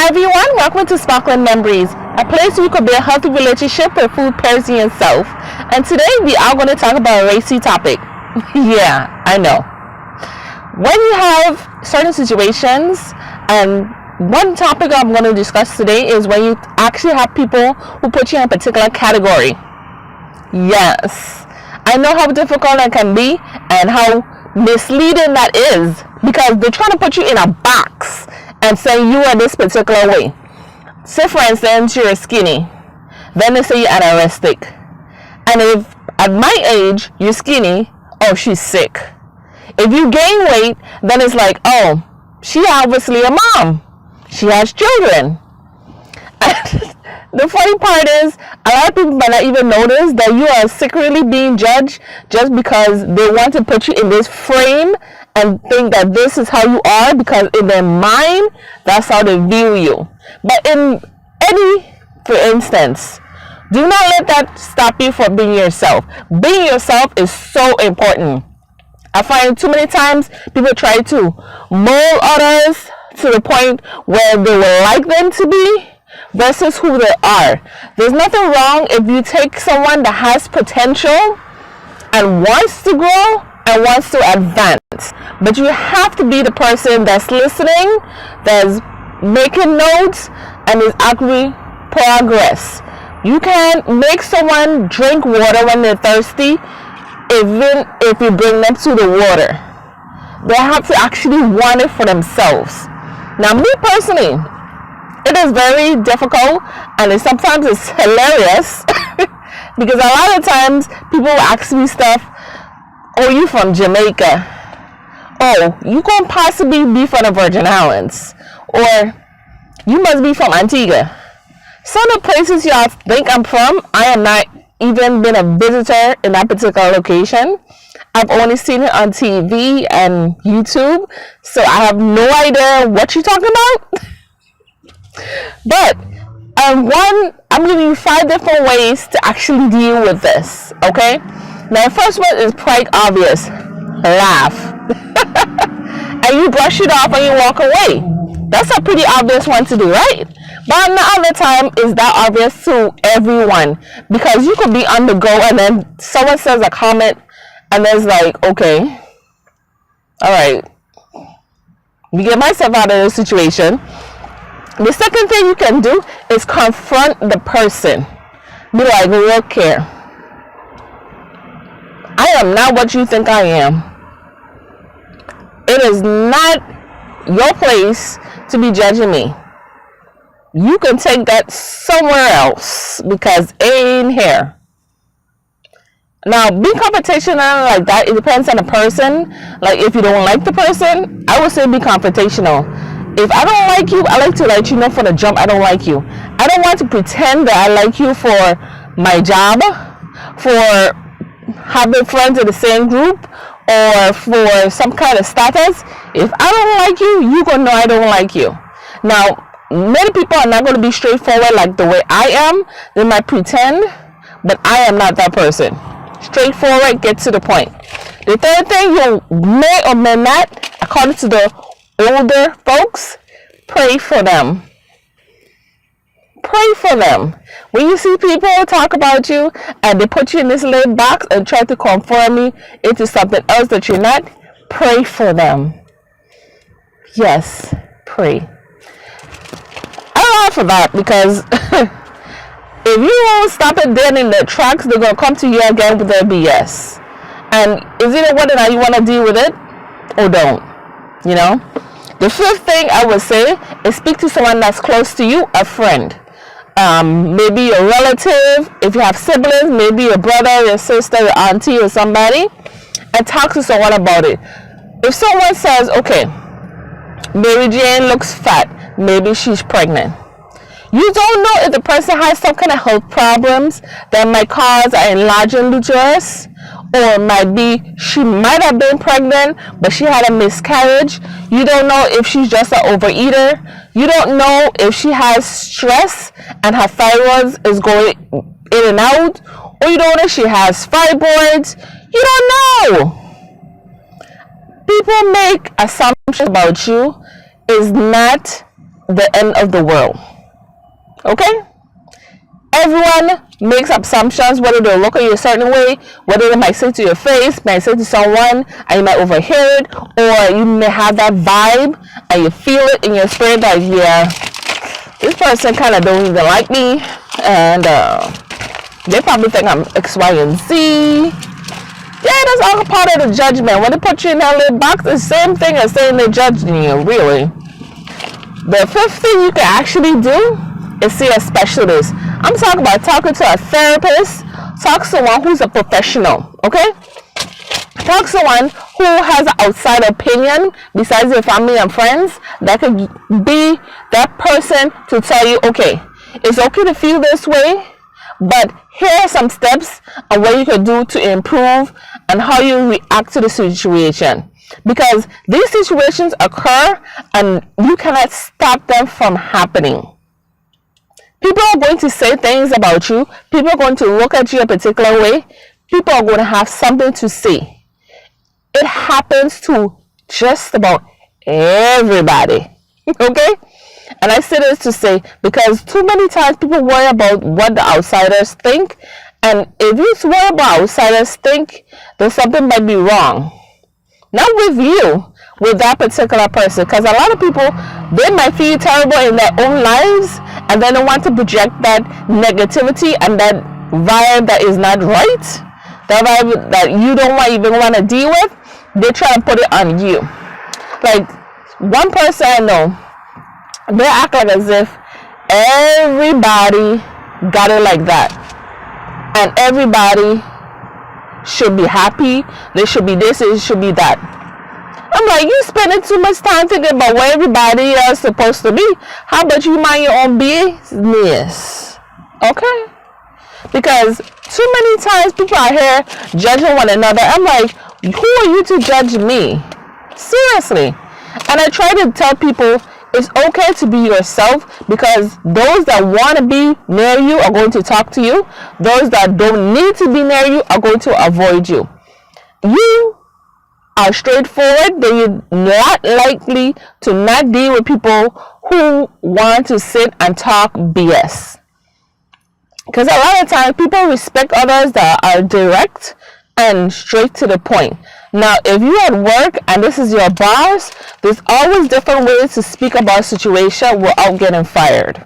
Hi everyone, welcome to Sparkling Memories, a place where you could build a healthy relationship with food, parenting, and self. And today we are going to talk about a racy topic. Yeah, I know. When you have certain situations, and one topic I'm going to discuss today is when you actually have people who put you in a particular category. Yes, I know how difficult that can be and how misleading that is, because they're trying to put you in a box and say you are this particular way. Say for instance you're skinny, then they say you're anorexic, and if at my age you're skinny, oh, she's sick. If you gain weight, then it's like, oh, she obviously a mom, she has children. The funny part is, a lot of people might not even notice that you are secretly being judged just because they want to put you in this frame and think that this is how you are, because in their mind, that's how they view you. But for instance, do not let that stop you from being yourself. Being yourself is so important. I find too many times people try to mold others to the point where they would like them to be versus who they are. There's nothing wrong if you take someone that has potential and wants to grow and wants to advance, but you have to be the person that's listening, that's making notes, and is actually progress. You can make someone drink water when they're thirsty, even if you bring them to the water. They have to actually want it for themselves. Now, me personally, it is very difficult, and sometimes it's hilarious because a lot of times people will ask me stuff. Oh, you from Jamaica? Oh, you can't possibly be from the Virgin Islands, or you must be from Antigua. Some of the places y'all think I'm from, I am not even been a visitor in that particular location. I've only seen it on TV and YouTube, so I have no idea what you're talking about. But I'm giving you 5 different ways to actually deal with this, okay? Now, the first one is quite obvious. Laugh. And you brush it off and you walk away. That's a pretty obvious one to do, right? But not all the time is that obvious to everyone, because you could be on the go and then someone says a comment and there's like, okay, all right, me get myself out of this situation. The second thing you can do is confront the person. Be like, look here, I am not what you think I am. It is not your place to be judging me. You can take that somewhere else, because it ain't here. Now, being confrontational like that, it depends on the person. Like, if you don't like the person, I would say be confrontational. If I don't like you, I like to let you know from the jump I don't like you. I don't want to pretend that I like you for my job, for having friends in the same group, or for some kind of status. If I don't like you, you gonna know I don't like you. Now, many people are not going to be straightforward like the way I am. They might pretend, but I am not that person. Straightforward, get to the point. The third thing, you may or may not, according to the older folks, pray for them. Pray for them. When you see people talk about you and they put you in this little box and try to conform you into something else that you're not, pray for them. Yes, pray. I laugh for that, because if you won't stop it dead in their tracks, they're going to come to you again with their BS. And it's either whether or not you want to deal with it or don't, you know. The fifth thing I would say is speak to someone that's close to you, a friend. Maybe your relative, if you have siblings, maybe your brother, your sister, your auntie, or somebody, and talk to someone about it. If someone says, okay, Mary Jane looks fat, maybe she's pregnant. You don't know if the person has some kind of health problems that might cause an enlarging uterus, or she might have been pregnant, but she had a miscarriage. You don't know if she's just an overeater. You don't know if she has stress and her thyroid is going in and out, or you don't know if she has fibroids. You don't know. People make assumptions about you. Is not the end of the world. Okay? Everyone makes assumptions, whether they look at you a certain way, whether they might say to your face, might say to someone, and you might overhear it, or you may have that vibe, and you feel it in your spirit that, yeah, this person kind of don't even like me, and they probably think I'm X, Y, and Z. Yeah, that's all part of the judgment. When they put you in that little box, it's the same thing as saying they're judging you, really. The fifth thing you can actually do is see a specialist. I'm talking about talking to a therapist. Talk to someone who's a professional, okay? Talk to someone who has an outside opinion besides your family and friends that could be that person to tell you, okay, it's okay to feel this way, but here are some steps on what you could do to improve and how you react to the situation. Because these situations occur and you cannot stop them from happening. People are going to say things about you. People are going to look at you a particular way. People are going to have something to say. It happens to just about everybody. Okay? And I say this to say, because too many times people worry about what the outsiders think. And if you worry about outsiders think, then something might be wrong. Not with you, with that particular person. Because a lot of people, they might feel terrible in their own lives, and then they want to project that negativity and that vibe that is not right, that vibe that you don't even want to deal with. They try to put it on you. Like one person I know, they act like as if everybody got it like that, and everybody should be happy. They should be this, it should be that. I'm like, you spending too much time thinking about what everybody else is supposed to be. How about you mind your own business? Okay? Because too many times people are here judging one another. I'm like, who are you to judge me? Seriously. And I try to tell people it's okay to be yourself, because those that want to be near you are going to talk to you. Those that don't need to be near you are going to avoid you. You are straightforward, then you're not likely to not deal with people who want to sit and talk BS. Because a lot of times people respect others that are direct and straight to the point. Now, if you're at work and this is your boss, there's always different ways to speak about a situation without getting fired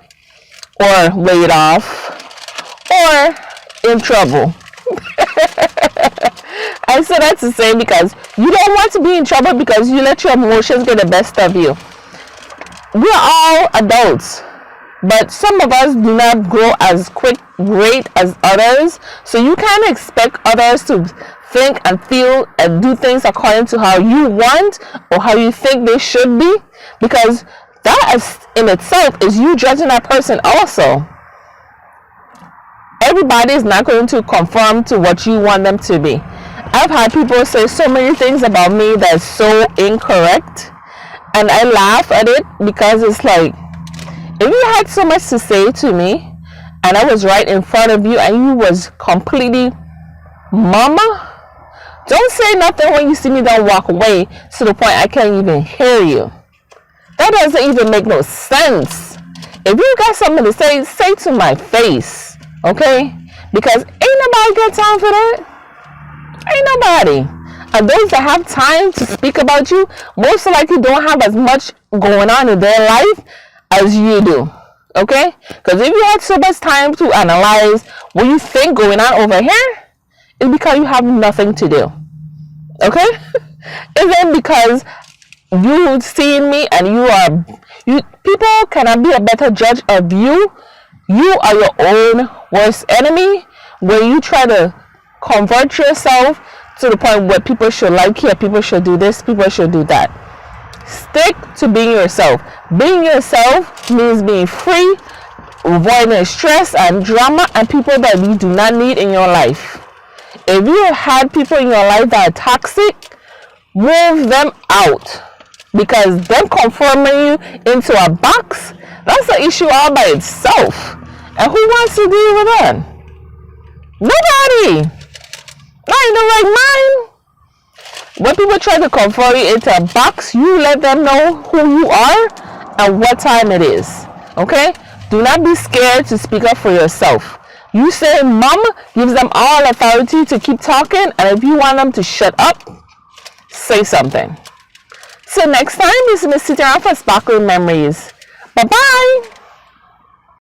or laid off or in trouble. I say that to say because you don't want to be in trouble because you let your emotions get the best of you. We're all adults, but some of us do not grow as great as others, so you can't expect others to think and feel and do things according to how you want or how you think they should be, because that in itself is you judging that person also. Everybody is not going to conform to what you want them to be. I've had people say so many things about me that's so incorrect, and I laugh at it because it's like, if you had so much to say to me and I was right in front of you and you was completely mama, don't say nothing when you see me, don't walk away to the point I can't even hear you. That doesn't even make no sense. If you got something to say, say to my face, okay? Because ain't nobody got time for that. Ain't nobody. And those that have time to speak about you most likely don't have as much going on in their life as you do. Okay? Because if you had so much time to analyze what you think going on over here, it's because you have nothing to do. Okay? Isn't because you seeing me and people cannot be a better judge of you. You are your own worst enemy when you try to convert yourself to the point where people should like you, people should do this, people should do that. Stick to being yourself. Being yourself means being free, avoiding stress and drama and people that you do not need in your life. If you have had people in your life that are toxic, move them out, because them conforming you into a box, that's an issue all by itself. And who wants to deal with that? Nobody. Not in the right mind. When people try to conform you into a box, you let them know who you are and what time it is. Okay? Do not be scared to speak up for yourself. You say mom gives them all authority to keep talking, and if you want them to shut up, say something. So next time, this is Miss Sitara for Sparkling Memories. Bye-bye.